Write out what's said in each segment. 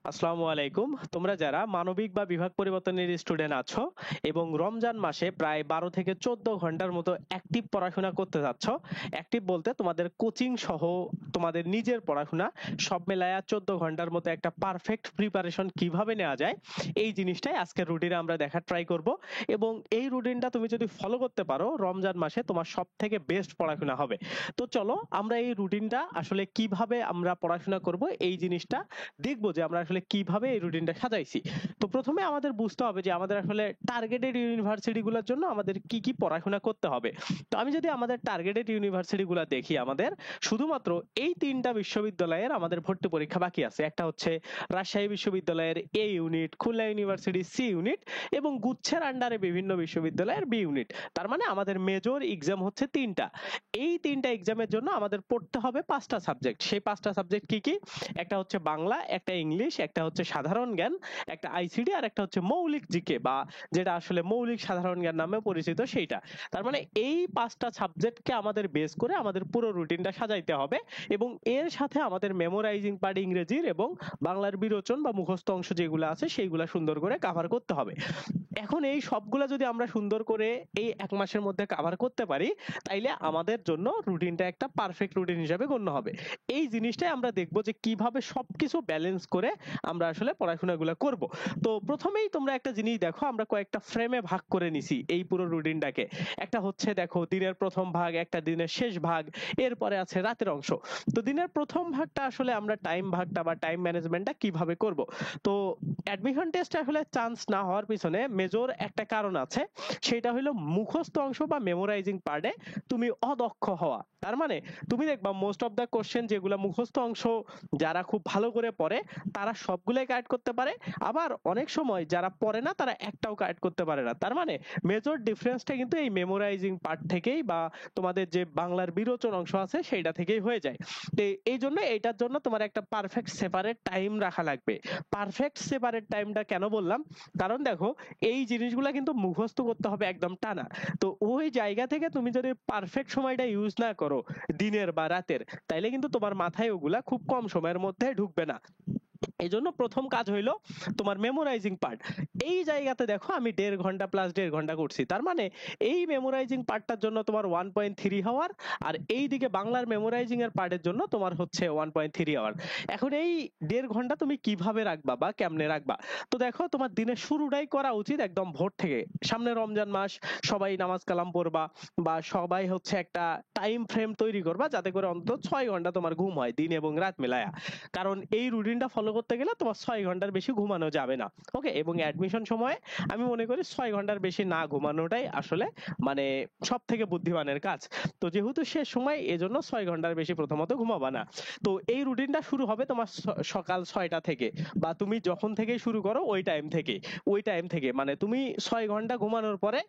আসসালামু আলাইকুম। তোমরা যারা মানবিক বা বিভাগ পরিবর্তনের স্টুডেন্ট আছো এবং রমজান মাসে প্রায় 12 থেকে 14 ঘন্টার মতো অ্যাক্টিভ পড়াশোনা করতে যাচ্ছ, অ্যাক্টিভ বলতে তোমাদের কোচিং সহ তোমাদের নিজের পড়াশোনা সব মেলায়া 14 ঘন্টার মতো একটা পারফেক্ট প্রিপারেশন কিভাবে নেওয়া যায়, এই জিনিসটাই আজকের রুটিনে আমরা দেখার ট্রাই করব। এবং এই রুটিনটা তুমি যদি ফলো করতে পারো রমজান মাসে তোমার সব থেকে বেস্ট পড়াশোনা হবে। তো চলো আমরা এই রুটিনটা আসলে কিভাবে আমরা পড়াশোনা করব এই জিনিসটা দেখবো যে আমরা আসলে কিভাবে এই রুটিনটা সাজাইছি। তো প্রথমে আমাদের বুঝতে হবে যে আমাদের আসলে টার্গেটেড ইউনিভার্সিটি গুলোর জন্য আমাদের কি কি পড়াশোনা করতে হবে। তো আমি যদি আমাদের টার্গেটেড ইউনিভার্সিটি গুলা দেখি, আমাদের শুধুমাত্র এই তিনটা বিশ্ববিদ্যালয়ের আমাদের ভর্তি পরীক্ষা বাকি আছে। একটা হচ্ছে রাজশাহী বিশ্ববিদ্যালয়ের A unit, Khulna university C unit এবং গুচ্ছের আন্ডারে বিভিন্ন বিশ্ববিদ্যালয়ের বি ইউনিট। তার মানে আমাদের মেজর এক্সাম হচ্ছে তিনটা। এই তিনটা এক্সামের জন্য আমাদের পড়তে হবে পাঁচটা সাবজেক্ট। সেই পাঁচটা সাবজেক্ট কি কি? একটা হচ্ছে বাংলা, একটা ইংলিশ, একটা হচ্ছে সাধারণ জ্ঞান, একটা আইসিডি, আর একটা হচ্ছে মৌলিক জিকে বা যেটা আসলে মৌলিক সাধারণ জ্ঞান নামে পরিচিত সেইটা। তার মানে এই পাঁচটা সাবজেক্টকে আমাদের বেস করে আমাদের পুরো রুটিনটা সাজাইতে হবে এবং এর সাথে আমাদের মেমোরাইজিং পার্ট ইংরেজির এবং বাংলার বিরোচন বা মুখস্থ অংশ যেগুলো আছে সেইগুলা সুন্দর করে কভার করতে হবে। এখন এই সবগুলা যদি আমরা সুন্দর করে এই এক মাসের মধ্যে কভার করতে পারি, তাইলে আমাদের জন্য রুটিনটা একটা পারফেক্ট রুটিন হিসেবে গণ্য হবে। এই জিনিসটাই আমরা দেখবো যে কিভাবে সবকিছু ব্যালেন্স করে আমরা আসলে পড়াশোনাগুলো করব। তো প্রথমেই তোমরা একটা জিনিস দেখো, আমরা কয়েকটা ফ্রেমে ভাগ করে নিছি এই পুরো রুটিনটাকে। একটা হচ্ছে দেখো দিনের প্রথম ভাগ, একটা দিনের শেষ ভাগ, এরপরে আছে রাতের অংশ। তো দিনের প্রথম ভাগটা আসলে আমরা টাইম ভাগটা বা টাইম ম্যানেজমেন্টটা কিভাবে করব। তো অ্যাডমিশন টেস্টে আসলে চান্স না হওয়ার পিছনে মেজর একটা কারণ আছে, সেটা হলো মুখস্থ অংশ বা মেমোরাইজিং পার্টে তুমি অদক্ষ হওয়া। তার মানে তুমি দেখবা মোস্ট অফ দ্য কোশ্চেন যেগুলো মুখস্থ অংশ যারা খুব ভালো করে পড়ে তারা সবগুলোই কারেক্ট করতে পারে, আবার অনেক সময় যারা পড়ে না তারা একটাও কারেক্ট করতে পারে না। তার মানে মেজর ডিফারেন্সটা কিন্তু এই মেমোরাইজিং পার্ট থেকেই বা তোমাদের যে বাংলার বিরোচন অংশ আছে সেইটা থেকেই হয়ে যায়। তো এই জন্য এইটার জন্য তোমার একটা পারফেক্ট সেপারেট টাইম রাখা লাগবে। পারফেক্ট সেপারেট টাইমটা কেন বললাম, কারণ দেখো এই জিনিসগুলা কিন্তু মুখস্থ করতে হবে একদম টানা। তো ওই জায়গা থেকে তুমি যদি পারফেক্ট সময়টা ইউজ না করো দিনের বা রাতের, তাইলে কিন্তু তোমার মাথায় ওগুলা খুব কম সময়ের মধ্যে ঢুকবে না। এই জন্য প্রথম কাজ হইলো তোমার মেমোরাইজিং পার্ট। এই জায়গাতে দেখো আমি 1.5 ঘন্টা প্লাস 1.5 ঘন্টা করছি। তার মানে এই মেমোরাইজিং পার্টটার জন্য তোমার 1.3 আওয়ার, আর এই দিকে বাংলার মেমোরাইজিং এর পার্টের জন্য তোমার হচ্ছে 1.3 আওয়ার। এখন এই 1.5 ঘন্টা তুমি কিভাবে রাখবা বা কেমনে রাখবা? তো দেখো তোমার দিনের শুরুটাই করা উচিত একদম ভোর থেকে। সামনে রমজান মাস, সবাই নামাজ কালাম পড়বা বা সবাই হচ্ছে একটা টাইম ফ্রেম তৈরি করবা যাতে করে অন্তত 6 ঘন্টা তোমার ঘুম হয় দিন এবং রাত মেলায়া। কারণ এই রুটিনটা ফলো করতে গেলে তোমার 6 ঘন্টার বেশি ঘুমানো যাবে না। ওকে, এবং অ্যাডমিশন সময়ে আমি মনে করি 6 ঘন্টার বেশি না ঘুমানোটাই আসলে মানে সব থেকে বুদ্ধিমানের কাজ। তো যেহেতু সে সময়, এজন্য 6 ঘন্টার বেশি প্রথমত ঘুমাবা না। তো এই রুটিনটা শুরু হবে তোমার সকাল 6টা থেকে, বা তুমি যখন থেকে শুরু করো ওই টাইম থেকে মানে তুমি 6 ঘন্টা ঘুমানোর পরে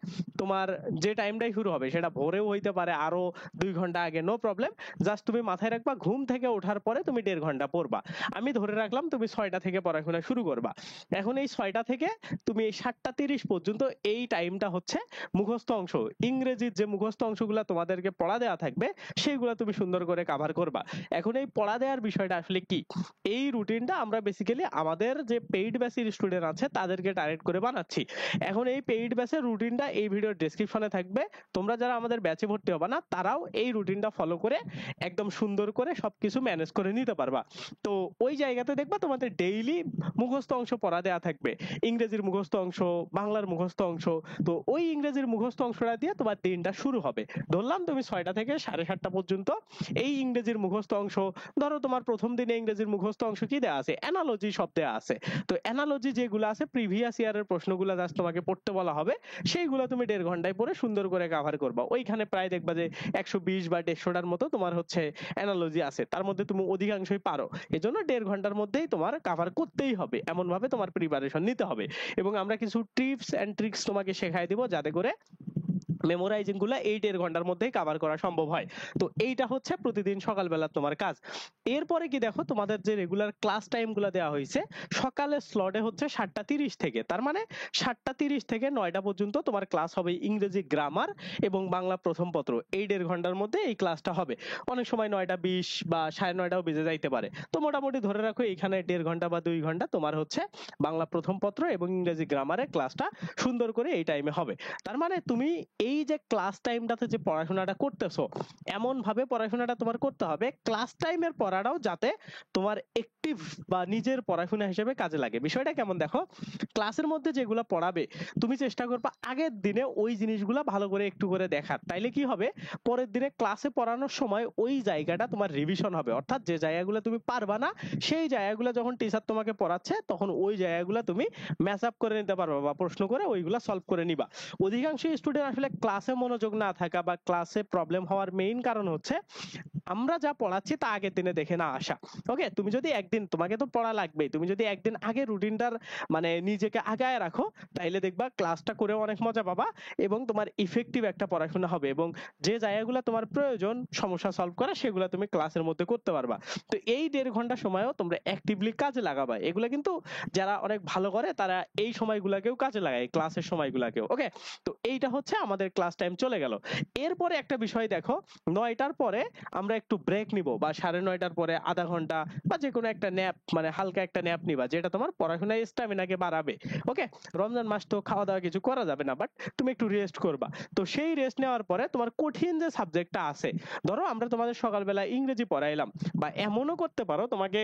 তোমার যে টাইমটাই শুরু হবে সেটা ভোরেও হইতে পারে, আরো 2 ঘন্টা আগে, নো প্রবলেম। জাস্ট তুমি মাথায় রাখবা ঘুম থেকে ওঠার পরে তুমি 1.5 ঘন্টা পড়বা। আমি ধরে রাখলাম তুমি 6টা থেকে পড়াশোনা শুরু করবা। এখন এই 6টা থেকে তুমি 7টা 30 পর্যন্ত এই টাইমটা হচ্ছে মুখস্থ অংশ, ইংরেজির যে মুখস্থ অংশগুলো তোমাদেরকে পড়া দেওয়া থাকবে সেইগুলো তুমি সুন্দর করে কাভার করবা। এখন এই পড়া দেওয়ার বিষয়টা আসলে কি, এই রুটিনটা আমরা বেসিক্যালি আমাদের যে পেইড ব্যাচের স্টুডেন্ট আছে তাদেরকে টার্গেট করে বানাচ্ছি। এখন এই পেইড ব্যাচের রুটিনটা এই ভিডিওর ডেসক্রিপশনে থাকবে। তোমরা যারা আমাদের ব্যাচে ভর্তি হবে না তারাও এই রুটিনটা ফলো করে একদম সুন্দর করে সবকিছু ম্যানেজ করে নিতে পারবা। তো ওই জায়গাতে দেখবা তোমাদের ডেইলি মুখস্থ অংশ পড়া দেওয়া থাকবে, ইংরেজির মুখস্থ অংশ, বাংলার মুখস্থ অংশ। তো ওই ইংরেজির মুখস্থ অংশটা দিয়ে তোমার দিনটা শুরু হবে। ধরলাম তুমি 6টা থেকে 7:30 পর্যন্ত এই ইংরেজির মুখস্থ অংশ। ধরো তোমার প্রথম দিনে ইংরেজির মুখস্থ অংশ কি দেওয়া আছে, অ্যানালজি সব দেওয়া আছে। তো অ্যানালজি যেগুলো আছে প্রিভিয়াস ইয়ারের প্রশ্নগুলো জাস্ট তোমাকে পড়তে বলা হবে, সেইগুলো তুমি 1.5 ঘন্টায় পড়ে সুন্দর করে কভার করবা। ওইখানে প্রায় দেখবা যে 120 বা 150টার মতো তোমার হচ্ছে অ্যানালজি আছে, তার মধ্যে তুমি অধিকাংশই পারো। এজন্য 1.5 ঘন্টার মধ্যেই তোমার কভার করতেই হবে, এমন ভাবে তোমার প্রিপারেশন নিতে হবে। এবং আমরা কিছু টিপস এন্ড ট্রিক্স তোমাকে শেখাই দিব যাতে করে মেমোরাইজিং গুলা এই 1.5 ঘন্টার মধ্যেই কভার করা সম্ভব হয়। তো এইটা হচ্ছে প্রতিদিন সকালবেলা তোমার কাজ। এরপরে কি দেখো, তোমাদের যে রেগুলার ক্লাস টাইম গুলা দেওয়া হয়েছে, সকালের স্লটে হচ্ছে 7:30 থেকে, তার মানে 7:30 থেকে 9টা পর্যন্ত তোমার ক্লাস হবে ইংরেজি গ্রামার এবং বাংলা প্রথম পত্র। এই 1.5 ঘন্টার মধ্যে এই ক্লাসটা হবে। অনেক সময় 9:20 বা 9:30ও বেজে যাইতে পারে। তো মোটামুটি ধরে রাখো এখানে 1.5 ঘন্টা বা 2 ঘন্টা তোমার হচ্ছে বাংলা প্রথম পত্র এবং ইংরেজি গ্রামারের ক্লাসটা সুন্দর করে এই টাইমে হবে। তার মানে তুমি এই যে ক্লাস টাইমটাতে যে পড়াশোনাটা করতেছো, এমন ভাবে পড়াশোনাটা তোমার করতে হবে ক্লাস টাইমের পড়াটাও যাতে তোমার একটিভ বা নিজের পড়াশোনা হিসেবে কাজে লাগে। বিষয়টা কেমন দেখো, ক্লাসের মধ্যে যেগুলো পড়াবে তুমি চেষ্টা করবা আগের দিনে ওই জিনিসগুলো ভালো করে একটু করে দেখার। তাইলে কি হবে, পরের দিনে ক্লাসে পড়ানোর সময় ওই জায়গাটা তোমার রিভিশন হবে। অর্থাৎ যে জায়গাগুলো তুমি পারবা না, সেই জায়গাগুলো যখন টিচার তোমাকে পড়াচ্ছে তখন ওই জায়গাগুলো তুমি ম্যাচ আপ করে নিতে পারবা বা প্রশ্ন করে ওইগুলা সলভ করে নিবা। অধিকাংশ স্টুডেন্ট আসলে ক্লাসে মনোযোগ না থাকা বা ক্লাসে প্রবলেম হওয়ার মেইন কারণ হচ্ছে আমরা যা পড়াচ্ছি তা আগের দিনে দেখে না আসা। ওকে, তুমি যদি একদিন, তোমাকে তো পড়া লাগবেই, তুমি যদি একদিন আগে রুটিনটার মানে নিজেকে আগায় রাখো, তাইলে দেখবা ক্লাসটা করে অনেক মজা পাবা এবং তোমার ইফেক্টিভ একটা পড়াশোনা হবে এবং যে জায়গাগুলো তোমার প্রয়োজন সমস্যা সলভ করা সেগুলো তুমি ক্লাসের মধ্যে করতে পারবা। তো এই 1.5 ঘন্টা সময়ও তোমরা অ্যাক্টিভলি কাজে লাগাবা। এগুলো কিন্তু যারা অনেক ভালো করে তারা এই সময়গুলোকেও কাজে লাগায়, ক্লাসের সময়গুলোকেও। ওকে, তো এইটা হচ্ছে আমাদের ক্লাস টাইম চলে গেল। এরপরে একটা বিষয় দেখো, 9টার পরে আমরা একটু ব্রেক নিব বা 9:30টার পরে আধা ঘন্টা বা যে কোনো একটা ন্যাপ, মানে হালকা একটা ন্যাপ নিবা, যেটা তোমার পড়াশোনায় স্ট্যামিনাকে বাড়াবে। ওকে, রমজান মাস তো খাওয়া দাওয়া কিছু করা যাবে না, বাট তুমি একটু রেস্ট করবা। তো সেই রেস্ট নেওয়ার পরে তোমার কঠিন যে সাবজেক্টটা আছে, ধরো আমরা তোমাদের সকালবেলা ইংরেজি পড়াইলাম, বা এমনও করতে পারো তোমাকে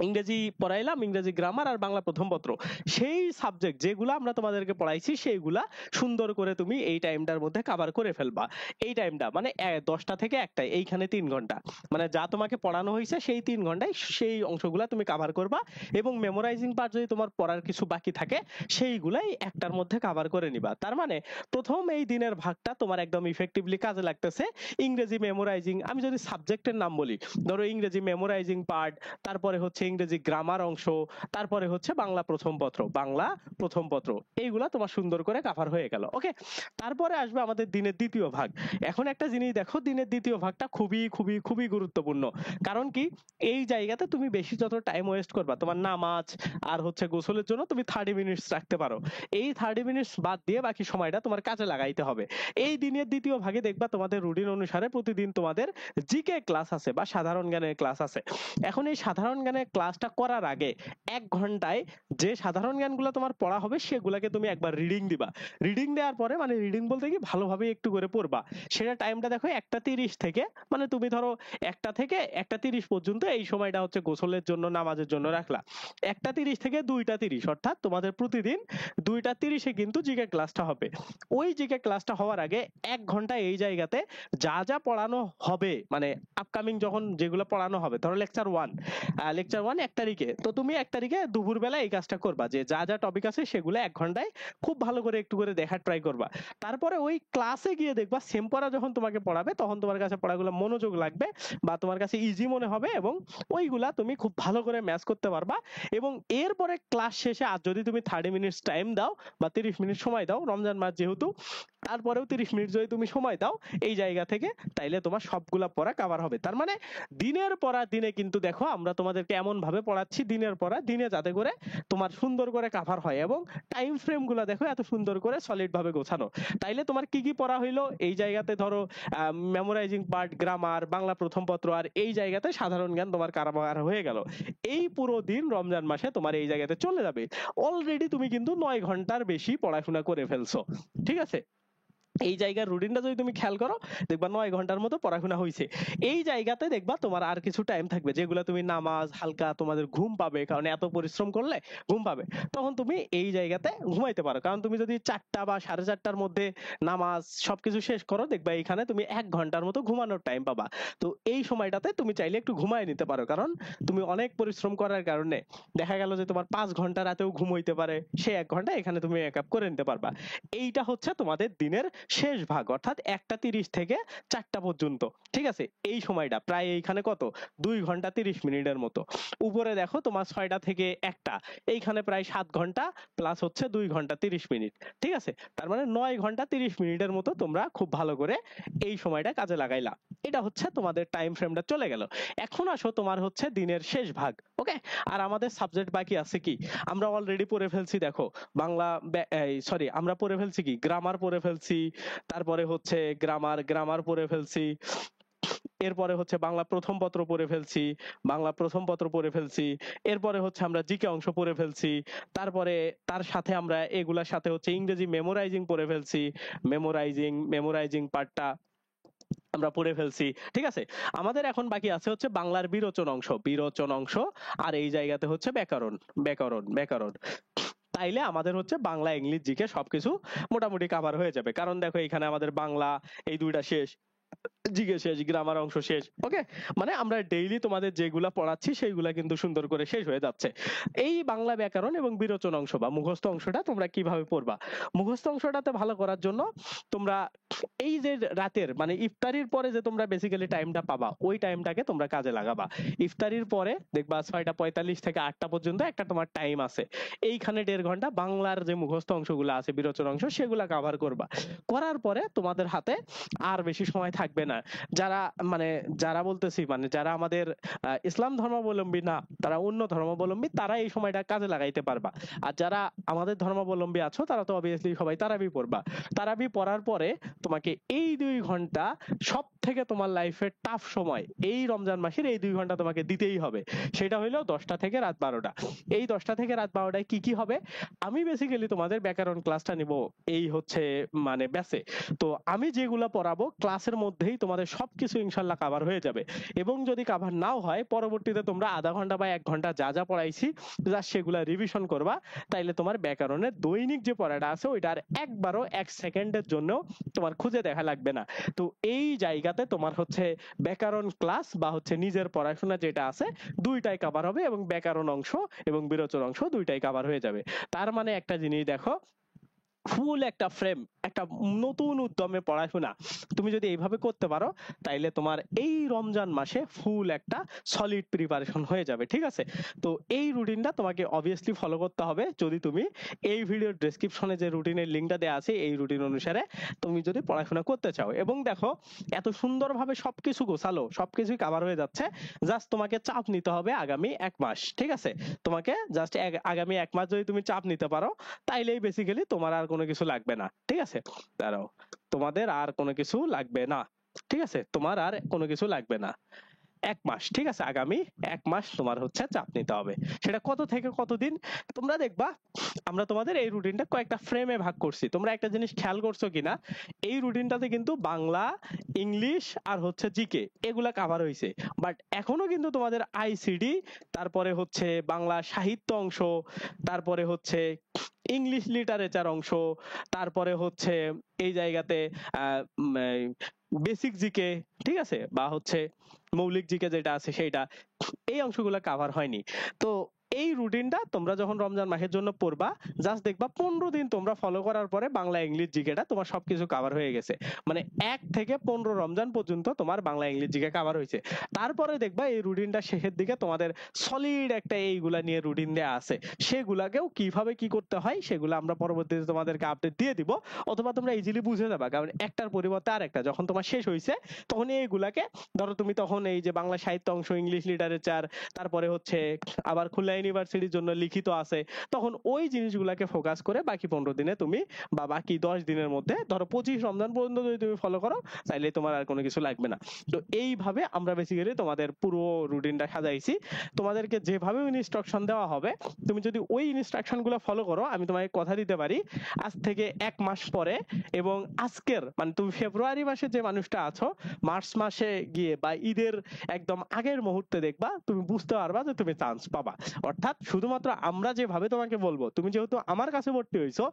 ইংরেজি পড়াইলাম, ইংরেজি গ্রামার আর বাংলা প্রথম পত্র, সেই সাবজেক্ট যেগুলো আমরা তোমাদেরকে পড়াইছি সেইগুলা সুন্দর করে তুমি এই টাইমটার মধ্যে কভার করে ফেলবা। এই টাইমটা মানে 10টা থেকে 1টা, এইখানে 3 ঘন্টা, মানে যা তোমাকে পড়ানো হয়েছে সেই 3 ঘন্টায় সেই অংশগুলা তুমি কভার করবা এবং মেমোরাইজিং পার্ট যদি তোমার পড়ার কিছু বাকি থাকে সেইগুলাই একটার মধ্যে কভার করে নিবা। তার মানে প্রথম এই দিনের ভাগটা তোমার একদম ইফেক্টিভলি কাজে লাগতেছে। ইংরেজি মেমোরাইজিং, আমি যদি সাবজেক্টের নাম বলি, ধরো ইংরেজি মেমোরাইজিং পার্ট, তারপরে হচ্ছে ইংরেজি গ্রামার অংশ, তারপরে হচ্ছে বাংলা প্রথম পত্র, বাংলা প্রথম পত্র, এইগুলা তোমার সুন্দর করে কভার হয়ে গেল। ওকে, তারপরে আসবে আমাদের দিনের দ্বিতীয় ভাগ। এখন একটা জিনিস দেখো, দিনের দ্বিতীয় ভাগটা খুবই খুবই খুবই গুরুত্বপূর্ণ। কারণ কি, এই জায়গাতে তুমি বেশি যত টাইম ওয়েস্ট করবা, তোমার নামাজ আর হচ্ছে গোসলের জন্য তুমি 30 মিনিটস রাখতে পারো। এই 30 মিনিটস বাদ দিয়ে বাকি সময়টা তোমার কাজে লাগাইতে হবে। এই দিনের দ্বিতীয় ভাগে দেখবা তোমাদের রুটিন অনুসারে প্রতিদিন তোমাদের জিকে ক্লাস আছে বা সাধারণ জ্ঞানের ক্লাস আছে। এখন এই সাধারণ জ্ঞানের ক্লাসটা করার আগে 1 ঘন্টায় যে সাধারণ জ্ঞানগুলো তোমার পড়া হবে সেগুলোকে তুমি একবার রিডিং দিবা। রিডিং দেওয়ার পরে, মানে রিডিং বলতে কি, ভালোভাবে একটু করে পড়বা। সেটা টাইমটা দেখো 1:30 থেকে, মানে তুমি ধরো 1টা থেকে 1:30 পর্যন্ত এই সময়টা হচ্ছে গোসলের জন্য, নামাজের জন্য রাখলা। 1:30 থেকে 2:30, অর্থাৎ তোমাদের প্রতিদিন 2:30-এ কিন্তু জিকে ক্লাসটা হবে। ওই জিকে ক্লাসটা হওয়ার আগে 1 ঘন্টা এই জায়গাতে যা যা পড়ানো হবে, মানে আপকামিং যখন যেগুলো পড়ানো হবে, ধরো লেকচার ওয়ান 1 তারিখে, তো তুমি 1 তারিখে দুপুরবেলা এই কাজটা করবা যে যা যা টপিক আছে সেগুলো 1 ঘন্টায় খুব ভালো করে একটু করে দেখার ট্রাই করবা। তারপরে ওই ক্লাসে গিয়ে দেখবা সেম পড়া যখন তোমাকে পড়াবে তখন তোমার কাছে পড়াগুলো মনোযোগ লাগবে বা তোমার কাছে ইজি মনে হবে এবং ওইগুলা তুমি খুব ভালো করে ম্যাচ করতে পারবা। এবং এরপরে ক্লাস শেষে আর যদি তুমি 30 মিনিটস টাইম দাও বা 30 মিনিট সময় দাও, রমজান মাস যেহেতু, তারপরেও 30 মিনিট যদি তুমি সময় দাও এই জায়গা থেকে, তাইলে তোমার সবগুলা পড়া কভার হবে। তার মানে দিনের পড়া দিনে কিন্তু দেখো আমরা তোমাদেরকে এমন ভাবে পড়াচ্ছি দিনের পড়া দিনে, যাতে করে তোমার সুন্দর করে কভার হয় এবং টাইম ফ্রেম গুলা দেখো এত সুন্দর করে সলিড ভাবে গোছানো। তাইলে তোমার কি কি পড়া হইলো এই জায়গাতে, ধরো মেমোরাইজিং পার্ট, গ্রামার, বাংলা প্রথম পত্র, আর এই জায়গাতে সাধারণ জ্ঞান তোমার কারাবার হয়ে গেল। এই পুরো দিন রমজান মাসে তোমার এই জায়গাতে চলে যাবে। অলরেডি তুমি কিন্তু 9 ঘন্টার বেশি পড়াশোনা করে ফেলছো। ঠিক আছে, এই জায়গার রুটিনটা যদি তুমি খেয়াল করো দেখবা 9 ঘন্টার মতো পড়াশোনা হয়েছে। এই জায়গাতে দেখবা তোমার আর কিছু টাইম থাকবে যেগুলো তুমি নামাজ, হালকা তোমাদের ঘুম পাবে, কারণ এত পরিশ্রম করলে ঘুম পাবে, তখন তুমি এই জায়গাতে ঘুমাইতে পারো। কারণ তুমি যদি 4টা বা 4:30টার মধ্যে নামাজ সবকিছু শেষ করো, দেখবা এখানে তুমি 1 ঘন্টার মতো ঘুমানোর টাইম পাবা। তো এই সময়টাতে তুমি চাইলে একটু ঘুমায় নিতে পারো, কারণ তুমি অনেক পরিশ্রম করার কারণে দেখা গেল যে তোমার 5 ঘন্টা রাতেও ঘুম হইতে পারে, সে 1 ঘন্টা এখানে তুমি মেকআপ করে নিতে পারবা। এইটা হচ্ছে তোমাদের দিনের শেষ ভাগ, অর্থাৎ 1টা 30 থেকে 4টা পর্যন্ত। ঠিক আছে, এই সময়টা প্রায় এইখানে কত 2 ঘন্টা 30 মিনিটের মতো। উপরে দেখো তোমার 6টা থেকে 1টা, এইখানে প্রায় 7 ঘন্টা প্লাস হচ্ছে 2 ঘন্টা 30 মিনিট। ঠিক আছে, তার মানে 9 ঘন্টা 30 মিনিটের মতো তোমরা খুব ভালো করে এই সময়টা কাজে লাগাইলা। এটা হচ্ছে তোমাদের টাইম ফ্রেমটা চলে গেল। এখন আসো তোমার হচ্ছে দিনের শেষ ভাগ। ওকে, আর আমাদের সাবজেক্ট বাকি আছে কি, আমরা অলরেডি পড়ে ফেলছি। দেখো বাংলা, সরি, আমরা পড়ে ফেলছি কি, গ্রামার পড়ে ফেলছি, তারপরে হচ্ছে গ্রামার পড়ে ফেলছি, এরপরে হচ্ছে বাংলা প্রথম পত্র পড়ে ফেলছি, বাংলা প্রথম পত্র পড়ে ফেলছি, এরপরে হচ্ছে আমরা জিকে অংশ পড়ে ফেলছি, তারপরে তার সাথে আমরা এগুলার সাথে হচ্ছে ইংরেজি মেমোরাইজিং পড়ে ফেলছি, মেমোরাইজিং পার্টটা আমরা পড়ে ফেলছি। ঠিক আছে, আমাদের এখন বাকি আছে হচ্ছে বাংলার বিরোচন অংশ, আর এই জায়গাতে হচ্ছে ব্যাকরণ। তাইলে আমাদের হচ্ছে বাংলা ইংলিশ জিকে সবকিছু মোটামুটি কাভার হয়ে যাবে। কারণ দেখো এখানে আমাদের বাংলা এই দুইটা শেষ, জিকে শেষ, গ্রামার অংশ শেষ। ওকে, মানে আমরা ডেইলি তোমাদের যেগুলা পড়াচ্ছি সেইগুলা কিন্তু সুন্দর করে শেষ হয়ে যাচ্ছে। এই বাংলা ব্যাকরণ এবং বিরোচন অংশ বা মুখস্থ অংশটা তোমরা কিভাবে পড়বা, মুখস্থ অংশটাতে ভালো করার জন্য তোমরা এই যে রাতের মানে ইফতারির পরে যে তোমরা বেসিক্যালি টাইমটা পাবা, ওই টাইমটাকে তোমরা কাজে লাগাবা। ইফতারির পরে দেখবা 6টা 45 থেকে 8টা পর্যন্ত একটা তোমার টাইম আছে, এইখানে 1.5 ঘন্টা বাংলার যে মুখস্থ অংশগুলো আছে, বিরোচন অংশ, সেগুলা কভার করবা। করার পরে তোমাদের হাতে আর বেশি সময় থাকবে না। যারা মানে যারা বলতেছি মানে যারা আমাদের ইসলাম ধর্মাবলম্বী না, তারা অন্য ধর্মাবলম্বী, তারা এই সময়টা কাজে লাগাইতে পারবা। আর যারা আমাদের ধর্মাবলম্বী আছো তারা তো অবভিয়াসলি সবাই তারাবি পড়বা। তারাবি পড়ার পরে তোমাকে এই 2 ঘন্টা সব থেকে তোমার লাইফের টাফ সময়, এই রমজান মাসের এই 2 ঘন্টা তোমাকে দিতেই হবে। সেটা হইলো 10টা থেকে রাত 12টা। এই 10টা থেকে রাত 12টায় কি কি হবে, আমি বেসিক্যালি তোমাদের ব্যাকরণ ক্লাসটা নিব এই হচ্ছে মানে ব্যাসে। তো আমি যেগুলো পড়াবো ক্লাসের মধ্যেই তোমাদের সবকিছু ইনশাল্লাহ কাভার হয়ে যাবে। এবং যদি কাভার নাও হয়, পরবর্তীতে তোমরা আধা ঘন্টা বা 1 ঘন্টা যা যা পড়াইছি জাস্ট সেগুলা রিভিশন করবা। তাইলে তোমার ব্যাকরণের দৈনিক যে পড়াটা আছে ওইটার একবারও 1 সেকেন্ডের জন্য তোমার খুঁজে দেখা লাগবে না। তো এই জায়গাতে তোমার হচ্ছে ব্যাকরণ ক্লাস বা হচ্ছে নিজের পড়াশোনা যেটা আছে দুইটাই কাভার হবে, এবং ব্যাকরণ অংশ এবং বিরোচন অংশ দুইটাই কাভার হয়ে যাবে। তার মানে একটা জিনিস দেখো, ফুল একটা ফ্রেম, একটা নতুন উদ্যমে পড়াশোনা তুমি যদি এইভাবে করতে পারো, তাইলে তোমার এই রমজান মাসে ফুল একটা সলিড প্রিপারেশন হয়ে যাবে। ঠিক আছে, তো এই রুটিনটা তোমাকে অবভিয়াসলি ফলো করতে হবে যদি তুমি এই ভিডিওর ডেসক্রিপশনে যে রুটিনের লিঙ্কটা দেওয়া আছে এই রুটিন অনুসারে তুমি যদি পড়াশোনা করতে চাও। এবং দেখো এত সুন্দরভাবে সবকিছু গোছালো, সবকিছুই কাভার হয়ে যাচ্ছে, জাস্ট তোমাকে চাপ নিতে হবে আগামী 1 মাস। ঠিক আছে, তোমাকে জাস্ট আগামী 1 মাস যদি তুমি চাপ নিতে পারো, তাইলেই বেসিক্যালি তোমার আর কোনো কিছু লাগবে না। ঠিক আছে, দাঁড়াও, তোমাদের আর কোনো কিছু লাগবে না। ঠিক আছে, তোমার আর কোনো কিছু লাগবে না 1 মাস। ঠিক আছে, আগামী 1 মাস তোমার হচ্ছে চাপ নিতে হবে। সেটা কত থেকে কতদিন তোমরা দেখবা, আমরা তোমাদের এই রুটিনটা কয়েকটা ফ্রেমে ভাগ করছি। তোমরা একটা জিনিস খেয়াল করছো কিনা, এই রুটিনটাতে কিন্তু বাংলা, ইংলিশ আর হচ্ছে জিকে এগুলা কাভার হয়েছে, বাট এখনো কিন্তু তোমাদের আইসিডি, তারপরে হচ্ছে বাংলা সাহিত্য অংশ, তারপরে হচ্ছে ইংলিশ লিটারেচার অংশ, তারপরে হচ্ছে এই জায়গাতে বেসিক জিকে, ঠিক আছে, বা হচ্ছে মৌলিক জিকে যেটা আছে সেইটা, এই অংশগুলো কাভার হয়নি। তো এই রুটিনটা তোমরা যখন রমজান মাসের জন্য পড়বা, জাস্ট দেখবা 15 দিন তোমরা ফলো করার পরে বাংলা ইংলিশ জিকেটা তোমার সবকিছু কাভার হয়ে গেছে। মানে 1 থেকে 15 রমজান পর্যন্ত তোমার বাংলা ইংলিশ জিকে কাভার হয়েছে। তারপরে দেখবা এই রুটিনটা শেষের দিকে তোমাদের সলিড একটা এইগুলা নিয়ে রুটিন দেয়া আছে, সেগুলাকেও কিভাবে কি করতে হয় সেগুলো আমরা পরবর্তীতে তোমাদেরকে আপডেট দিয়ে দিব, অথবা তোমরা ইজিলি বুঝে যাবা। কারণ একটার পরিবর্তে আরেকটা যখন তোমার শেষ হয়েছে, তখন এইগুলাকে ধরো তুমি তখন এই যে বাংলা সাহিত্য অংশ, ইংলিশ লিটারেচার, তারপরে হচ্ছে আবার খুলনা ইউনিভার্সিটির জন্য লিখিত আছে, তখন ওই জিনিসগুলোকে ফোকাস করে বাকি 15 দিনে তুমি বা বাকি 10 দিনের মধ্যে ধরো 25 রমজান পর্যন্ত যদি তুমি ফলো করো, তাইলে তোমার আর কোনো কিছু লাগবে না। তো এইভাবে আমরা বেসিক্যালি তোমাদের পুরো রুটিনটা সাজাইছি। তোমাদেরকে যেভাবে ইনস্ট্রাকশন দেওয়া হবে, তুমি যদি ওই ইনস্ট্রাকশন গুলো ফলো করো, আমি তোমাকে কথা দিতে পারি আজ থেকে 1 মাস পরে, এবং আজকের মানে তুমি ফেব্রুয়ারি মাসে যে মানুষটা আছো, মার্চ মাসে গিয়ে বা ঈদের একদম আগের মুহূর্তে দেখবা তুমি বুঝতে পারবা যে তুমি চান্স পাবা। অর্থাৎ শুধুমাত্র আমরা যেভাবে তোমাকে বলবো, তুমি যেহেতু আমার কাছে ভর্তি হইছো,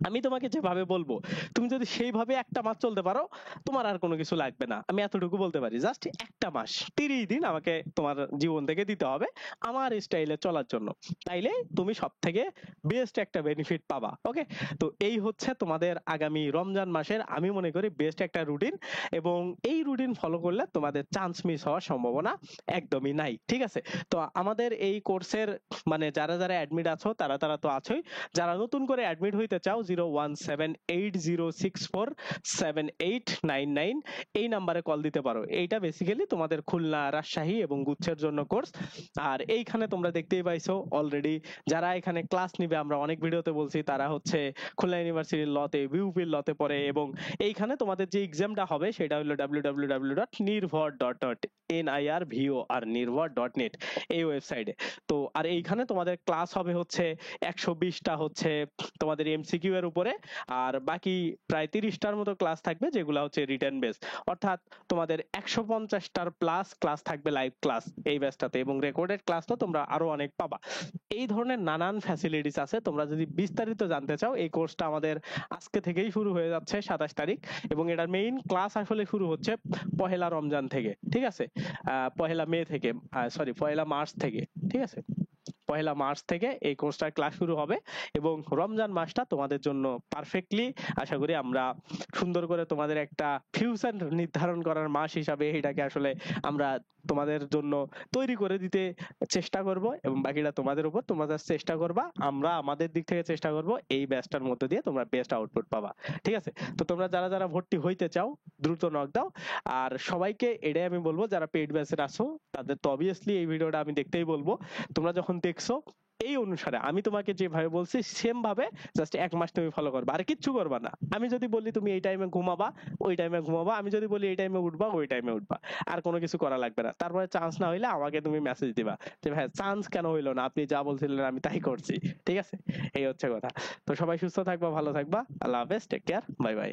আমি তোমাকে যেভাবে বলবো তুমি যদি সেইভাবে একটা মাস চলতে পারো, তোমার আর কোনো কিছু লাগবে না। আমি এতটুকু বলতে পারি, জাস্ট একটা মাস 30 দিন আমাকে তোমার জীবন থেকে দিতে হবে আমার স্টাইলে চলার জন্য, তাইলে তুমি সব থেকে বেস্ট একটা বেনিফিট পাবা। ওকে, তো এই হচ্ছে তোমাদের আগামী রমজান মাসের আমি মনে করি বেস্ট একটা রুটিন, এবং এই রুটিন ফলো করলে তোমাদের চান্স মিস হওয়ার সম্ভাবনা একদমই নাই। ঠিক আছে, তো আমাদের এই কোর্সের মানে যারা যারা অ্যাডমিট আছো তারা তারা তো আছোই, যারা নতুন করে অ্যাডমিট হইতে চাও 01780647899 এই নাম্বারে কল দিতে পারো। এইটা বেসিক্যালি তোমাদের খুলনা, রাজশাহী এবং গুচ্ছের জন্য কোর্স। আর এইখানে তোমরা দেখতেই পাইছো অলরেডি যারা এখানে ক্লাস নিবে, আমরা অনেক ভিডিওতে বলছি তারা হচ্ছে খুলনা ইউনিভার্সিটির লতে, বিউপির লতে পড়ে, এবং এইখানে তোমাদের যে এক্সামটা হবে সেটা হলো www.nirvor.net এই ওয়েবসাইটে। তো আর এইখানে তোমাদের ক্লাস হবে হচ্ছে 120টা হচ্ছে তোমাদের এমসিকিউ এর উপরে, আর বাকি প্রায় 30টার মতো ক্লাস থাকবে যেগুলো হচ্ছে রিটেন বেস, অর্থাৎ তোমাদের 150টার প্লাস ক্লাস থাকবে লাইভ ক্লাস এই ব্যাচটাতে, এবং রেকর্ডেড ক্লাস তো তোমরা আরো অনেক পাবা। এই ধরনের নানান ফ্যাসিলিটিস আছে। তোমরা যদি বিস্তারিত জানতে চাও, এই কোর্সটা আমাদের আজকে থেকেই শুরু হয়ে যাচ্ছে 27 তারিখ, এবং এটার মেইন ক্লাস আসলে শুরু হচ্ছে পহেলা রমজান থেকে। ঠিক আছে, পহেলা মে থেকে, সরি পহেলা মার্চ থেকে। ঠিক আছে, পহেলা মার্চ থেকে এই কোর্সটার ক্লাস শুরু হবে, এবং রমজান মাসটা তোমাদের জন্য পারফেক্টলি আশা করি আমরা সুন্দর করে তোমাদের একটা ফিউচার নির্ধারণ করার মাস হিসাবে এটাকে আসলে আমরা তোমাদের জন্য তৈরি করে দিতে চেষ্টা করব, এবং বাকিটা তোমাদের উপর, তোমাদের চেষ্টা করবা, আমরা আমাদের দিক থেকে চেষ্টা করব এই ব্যাচটার মধ্যে দিয়ে তোমরা বেস্ট আউটপুট পাবা। ঠিক আছে, তো তোমরা যারা যারা ভর্তি হইতে চাও দ্রুত নক দাও। আর সবাইকে এটাই আমি বলবো যারা পেইড ব্যাচের আছো তাদের তো অবভিয়াসলি এই ভিডিওটা আমি দেখতেই বলবো, তোমরা যখন দেখছো এই অনুসারে আমি তোমাকে যেভাবে বলছি সেম ভাবে জাস্ট 1 মাস তুমি ফলো করবা, আর কিচ্ছু করবা না। আমি যদি বলি তুমি এই টাইমে ঘুমাবা, ওই টাইমে ঘুমাবা, আমি যদি বলি এই টাইমে উঠবা, ওই টাইমে উঠবা, আর কোনো কিছু করা লাগবে না। তারপরে চান্স না হইলে আমাকে তুমি মেসেজ দিবা যে ভাই চান্স কেন হইলো না, আপনি যা বলছিলেন আমি তাই করছি। ঠিক আছে, এই হচ্ছে কথা। তো সবাই সুস্থ থাকবা, ভালো থাকবা, আল্লাহ হাফেজ, টেক কেয়ার, বাই বাই।